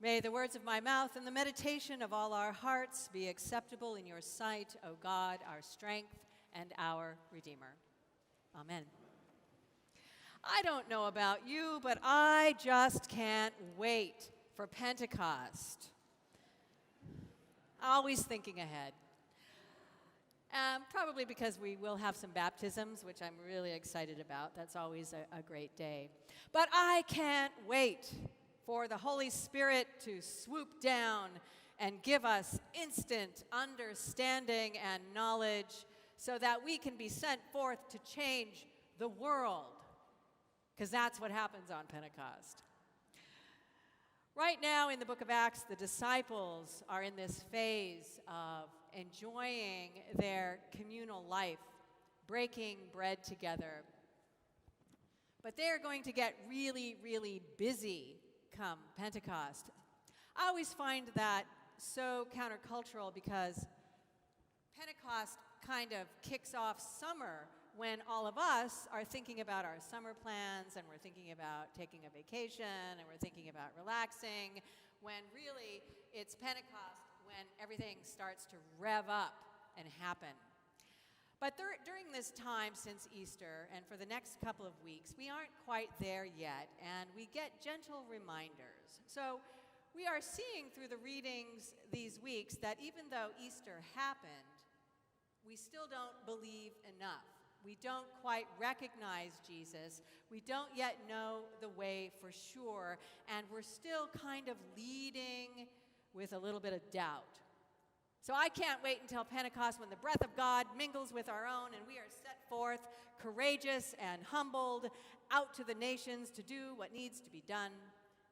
May the words of my mouth and the meditation of all our hearts be acceptable in your sight, O God, our strength and our Redeemer. Amen. I don't know about you, but I just can't wait for Pentecost. Always thinking ahead. Probably because we will have some baptisms, which I'm really excited about. That's always a great day. But I can't wait for the Holy Spirit to swoop down and give us instant understanding and knowledge so that we can be sent forth to change the world, because that's what happens on Pentecost. Right now in the book of Acts, the disciples are in this phase of enjoying their communal life, breaking bread together. But they're going to get really, really busy come Pentecost. I always find that so countercultural because Pentecost kind of kicks off summer when all of us are thinking about our summer plans and we're thinking about taking a vacation and we're thinking about relaxing, when really it's Pentecost when everything starts to rev up and happen. But during this time since Easter and for the next couple of weeks, we aren't quite there yet, and we get gentle reminders. So we are seeing through the readings these weeks that even though Easter happened, we still don't believe enough. We don't quite recognize Jesus. We don't yet know the way for sure, and we're still kind of leading with a little bit of doubt. So I can't wait until Pentecost when the breath of God mingles with our own and we are set forth, courageous and humbled, out to the nations to do what needs to be done,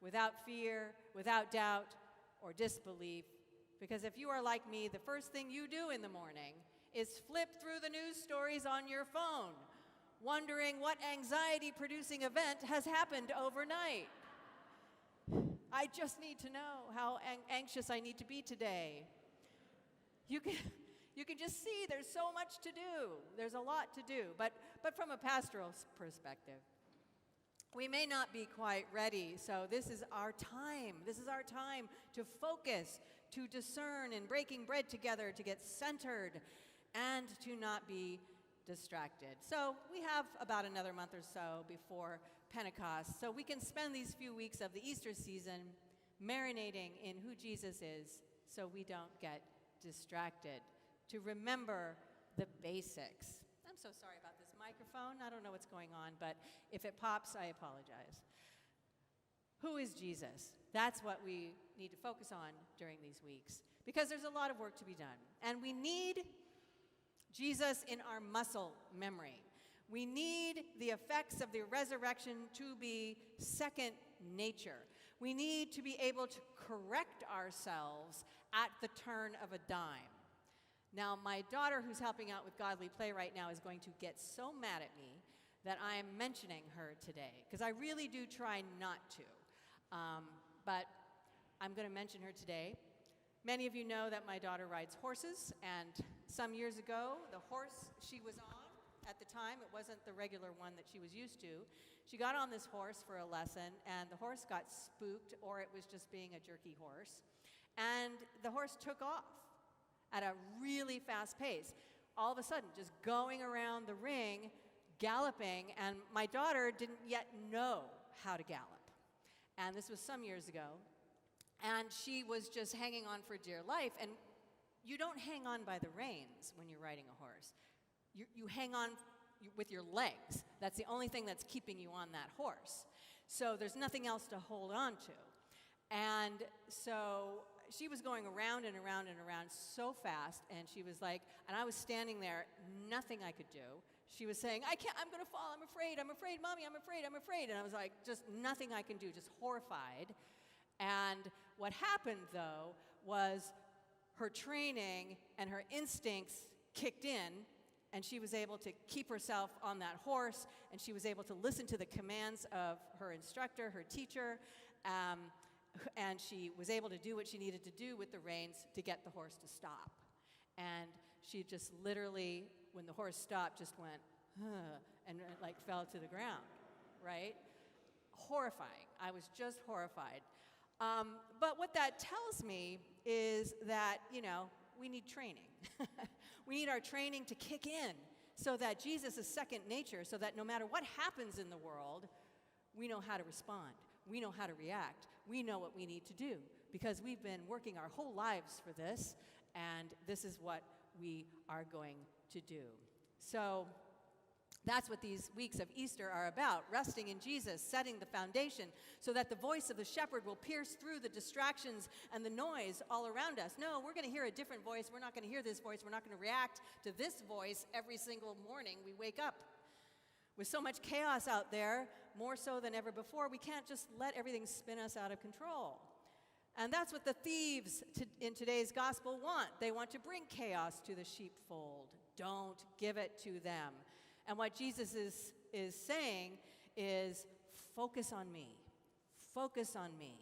without fear, without doubt, or disbelief. Because if you are like me, the first thing you do in the morning is flip through the news stories on your phone, wondering what anxiety-producing event has happened overnight. I just need to know how anxious I need to be today. You can just see there's so much to do. There's a lot to do. But from a pastoral perspective, we may not be quite ready, so this is our time. This is our time to focus, to discern, in breaking bread together, to get centered, and to not be distracted. So we have about another month or so before Pentecost, so we can spend these few weeks of the Easter season marinating in who Jesus is so we don't get distracted, to remember the basics. I'm so sorry about this microphone. I don't know what's going on, but if it pops, I apologize. Who is Jesus? That's what we need to focus on during these weeks, because there's a lot of work to be done. And we need Jesus in our muscle memory. We need the effects of the resurrection to be second nature. We need to be able to correct ourselves at the turn of a dime. Now, my daughter, who's helping out with Godly Play right now, is going to get so mad at me that I am mentioning her today, because I really do try not to. But I'm going to mention her today. Many of you know that my daughter rides horses, and some years ago, the horse she was on, at the time, it wasn't the regular one that she was used to. She got on this horse for a lesson, and the horse got spooked, or it was just being a jerky horse. And the horse took off at a really fast pace. All of a sudden, just going around the ring, galloping, and my daughter didn't yet know how to gallop. And this was some years ago. And she was just hanging on for dear life. And you don't hang on by the reins when you're riding a horse. You hang on with your legs. That's the only thing that's keeping you on that horse. So there's nothing else to hold on to. And so she was going around and around and around so fast, and she was like, and I was standing there, nothing I could do. She was saying, I can't, I'm gonna fall, I'm afraid, Mommy, I'm afraid. And I was like, just nothing I can do, just horrified. And what happened, though, was her training and her instincts kicked in, and she was able to keep herself on that horse, and she was able to listen to the commands of her instructor, her teacher, and she was able to do what she needed to do with the reins to get the horse to stop. And she just literally, when the horse stopped, just went, and like fell to the ground, right? Horrifying. I was just horrified. But what that tells me is that, we need training. We need our training to kick in so that Jesus is second nature, so that no matter what happens in the world, we know how to respond. We know how to react. We know what we need to do because we've been working our whole lives for this, and this is what we are going to do. So that's what these weeks of Easter are about, resting in Jesus, setting the foundation so that the voice of the shepherd will pierce through the distractions and the noise all around us. No, we're going to hear a different voice. We're not going to hear this voice. We're not going to react to this voice every single morning we wake up. With so much chaos out there, more so than ever before, we can't just let everything spin us out of control. And that's what the thieves in today's gospel want. They want to bring chaos to the sheepfold. Don't give it to them. And what Jesus is saying is, focus on me. Focus on me.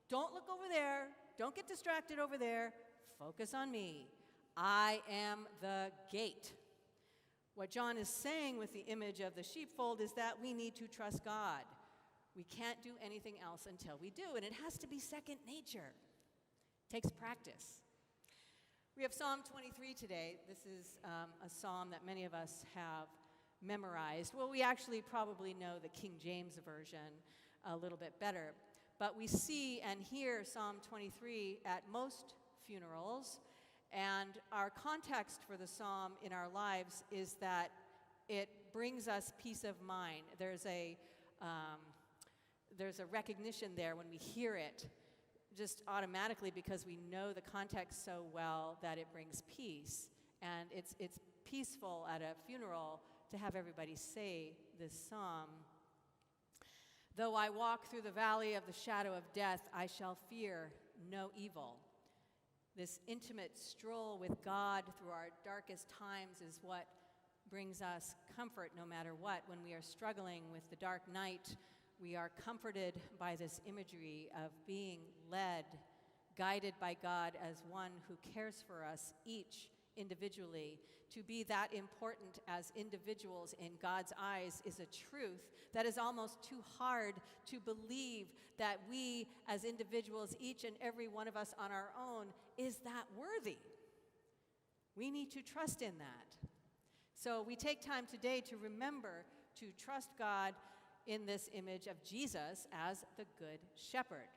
Don't look over there. Don't get distracted over there. Focus on me. I am the gate. What John is saying with the image of the sheepfold is that we need to trust God. We can't do anything else until we do, and it has to be second nature. It takes practice. We have Psalm 23 today. This is a psalm that many of us have memorized. Well, we actually probably know the King James Version a little bit better, but we see and hear Psalm 23 at most funerals, and our context for the psalm in our lives is that it brings us peace of mind. There's a recognition there when we hear it, just automatically because we know the context so well that it brings peace, and it's peaceful at a funeral to have everybody say this psalm. Though I walk through the valley of the shadow of death, I shall fear no evil. This intimate stroll with God through our darkest times is what brings us comfort no matter what. When we are struggling with the dark night, we are comforted by this imagery of being led, guided by God as one who cares for us each individually. To be that important as individuals in God's eyes is a truth that is almost too hard to believe, that we as individuals, each and every one of us on our own, is that worthy. We need to trust in that. So we take time today to remember to trust God in this image of Jesus as the Good Shepherd.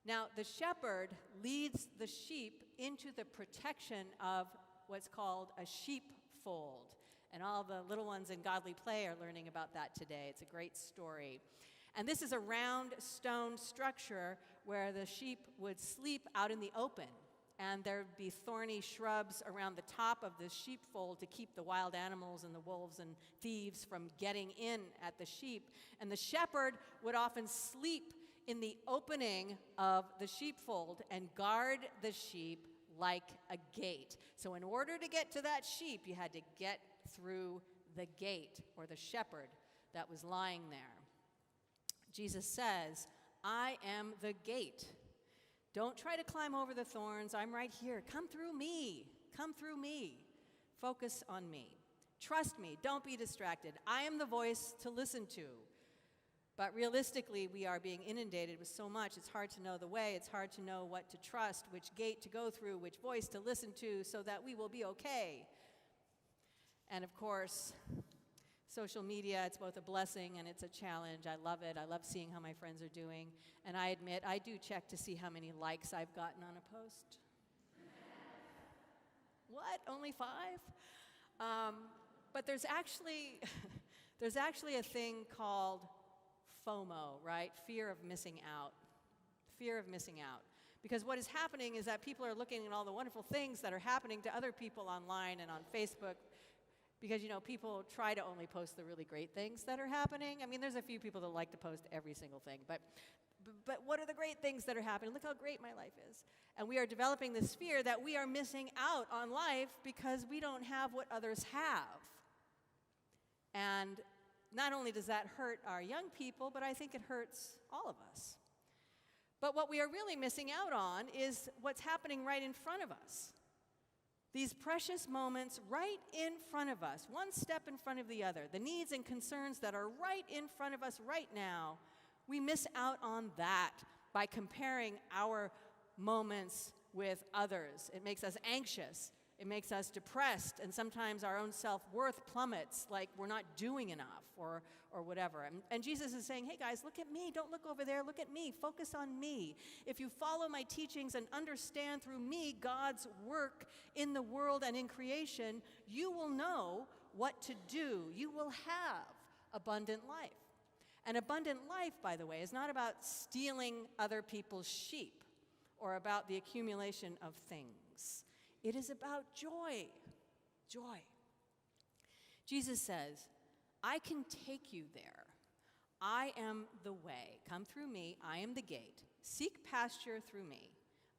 Now, the shepherd leads the sheep into the protection of what's called a sheepfold. And all the little ones in Godly Play are learning about that today. It's a great story. And this is a round stone structure where the sheep would sleep out in the open. And there'd be thorny shrubs around the top of the sheepfold to keep the wild animals and the wolves and thieves from getting in at the sheep. And the shepherd would often sleep in the opening of the sheepfold and guard the sheep like a gate. So in order to get to that sheep, you had to get through the gate, or the shepherd that was lying there. Jesus says, I am the gate. Don't try to climb over the thorns. I'm right here. Come through me. Come through me. Focus on me. Trust me. Don't be distracted. I am the voice to listen to. But realistically, we are being inundated with so much. It's hard to know the way. It's hard to know what to trust, which gate to go through, which voice to listen to so that we will be okay. And of course, social media, it's both a blessing and it's a challenge. I love it. I love seeing how my friends are doing. And I admit, I do check to see how many likes I've gotten on a post. What? Only 5? But there's actually a thing called FOMO, right? Fear of missing out. Fear of missing out. Because what is happening is that people are looking at all the wonderful things that are happening to other people online and on Facebook. Because, people try to only post the really great things that are happening. I mean, there's a few people that like to post every single thing. But what are the great things that are happening? Look how great my life is. And we are developing this fear that we are missing out on life because we don't have what others have. And not only does that hurt our young people, but I think it hurts all of us. But what we are really missing out on is what's happening right in front of us. These precious moments right in front of us, one step in front of the other, the needs and concerns that are right in front of us right now, we miss out on that by comparing our moments with others. It makes us anxious. It makes us depressed, and sometimes our own self-worth plummets, like we're not doing enough or whatever. And Jesus is saying, hey guys, look at me. Don't look over there. Look at me. Focus on me. If you follow my teachings and understand through me God's work in the world and in creation, you will know what to do. You will have abundant life. And abundant life, by the way, is not about stealing other people's sheep or about the accumulation of things. It is about joy. Joy. Jesus says, I can take you there. I am the way. Come through me. I am the gate. Seek pasture through me.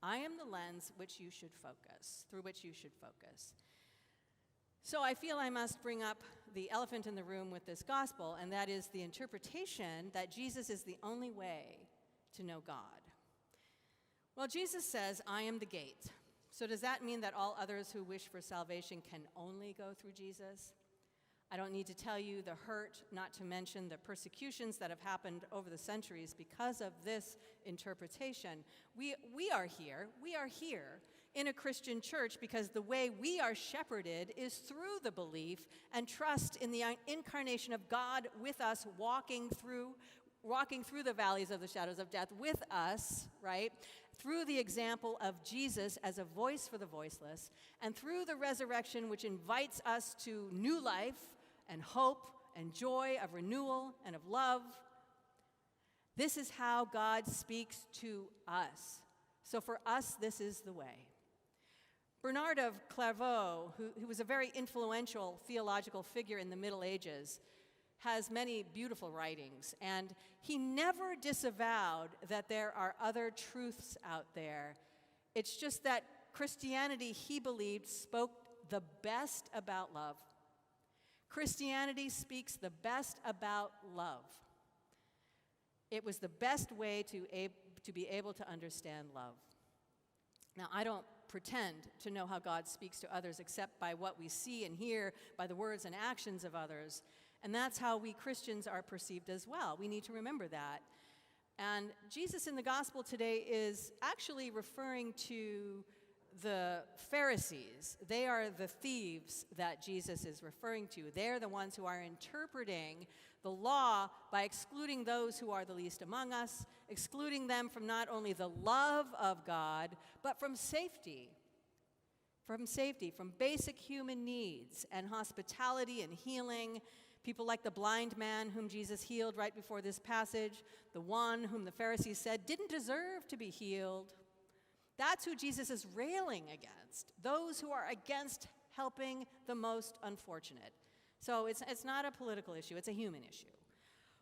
I am the lens through which you should focus. So I feel I must bring up the elephant in the room with this gospel, and that is the interpretation that Jesus is the only way to know God. Well, Jesus says, I am the gate. So does that mean that all others who wish for salvation can only go through Jesus? I don't need to tell you the hurt, not to mention the persecutions that have happened over the centuries because of this interpretation. We are here in a Christian church because the way we are shepherded is through the belief and trust in the incarnation of God with us, walking through the valleys of the shadows of death with us, right? Through the example of Jesus as a voice for the voiceless, and through the resurrection, which invites us to new life and hope and joy of renewal and of love. This is how God speaks to us. So for us, this is the way. Bernard of Clairvaux, who was a very influential theological figure in the Middle Ages, has many beautiful writings, and he never disavowed that there are other truths out there. It's just that Christianity, he believed, spoke the best about love. Christianity speaks the best about love. It was the best way to be able to understand love. Now, I don't pretend to know how God speaks to others except by what we see and hear, by the words and actions of others. And that's how we Christians are perceived as well. We need to remember that. And Jesus in the gospel today is actually referring to the Pharisees. They are the thieves that Jesus is referring to. They're the ones who are interpreting the law by excluding those who are the least among us, excluding them from not only the love of God, but from safety, from basic human needs and hospitality and healing. People like the blind man whom Jesus healed right before this passage, the one whom the Pharisees said didn't deserve to be healed. That's who Jesus is railing against, those who are against helping the most unfortunate. So it's not a political issue, it's a human issue.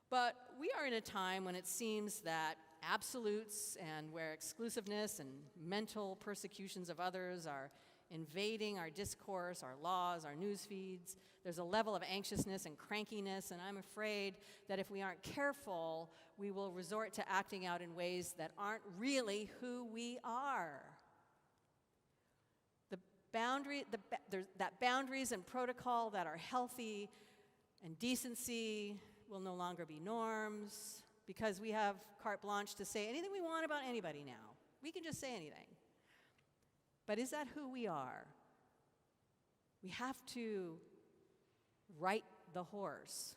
But we are in a time when it seems that absolutes and where exclusiveness and mental persecutions of others are invading our discourse, our laws, our news feeds. There's a level of anxiousness and crankiness, and I'm afraid that if we aren't careful, we will resort to acting out in ways that aren't really who we are. Boundaries and protocol that are healthy and decency will no longer be norms because we have carte blanche to say anything we want about anybody now. We can just say anything. But is that who we are? We have to right the horse.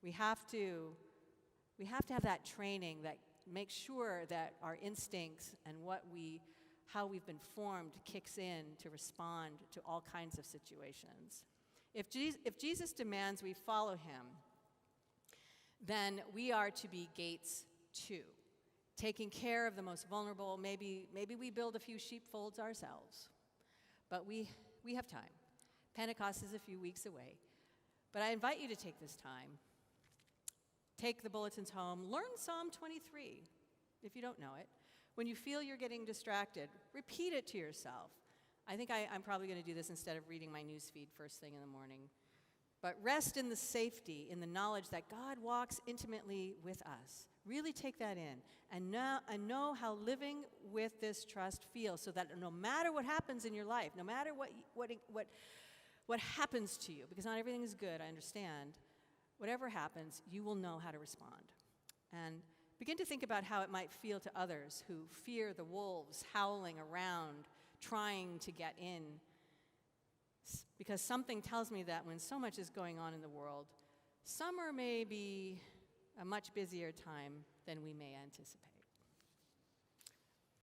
we have to have that training that makes sure that our instincts and how we've been formed kicks in to respond to all kinds of situations. If Jesus demands we follow him, then we are to be gates too, taking care of the most vulnerable. Maybe we build a few sheepfolds ourselves, but we have time. Pentecost is a few weeks away, but I invite you to take this time. Take the bulletins home. Learn Psalm 23 if you don't know it. When you feel you're getting distracted, repeat it to yourself. I think I'm probably going to do this instead of reading my news feed first thing in the morning. But rest in the safety, in the knowledge that God walks intimately with us. Really take that in and know how living with this trust feels, so that no matter what happens in your life, no matter what happens to you, because not everything is good, I understand, whatever happens, you will know how to respond. And begin to think about how it might feel to others who fear the wolves howling around, trying to get in. Because something tells me that when so much is going on in the world, summer may be a much busier time than we may anticipate.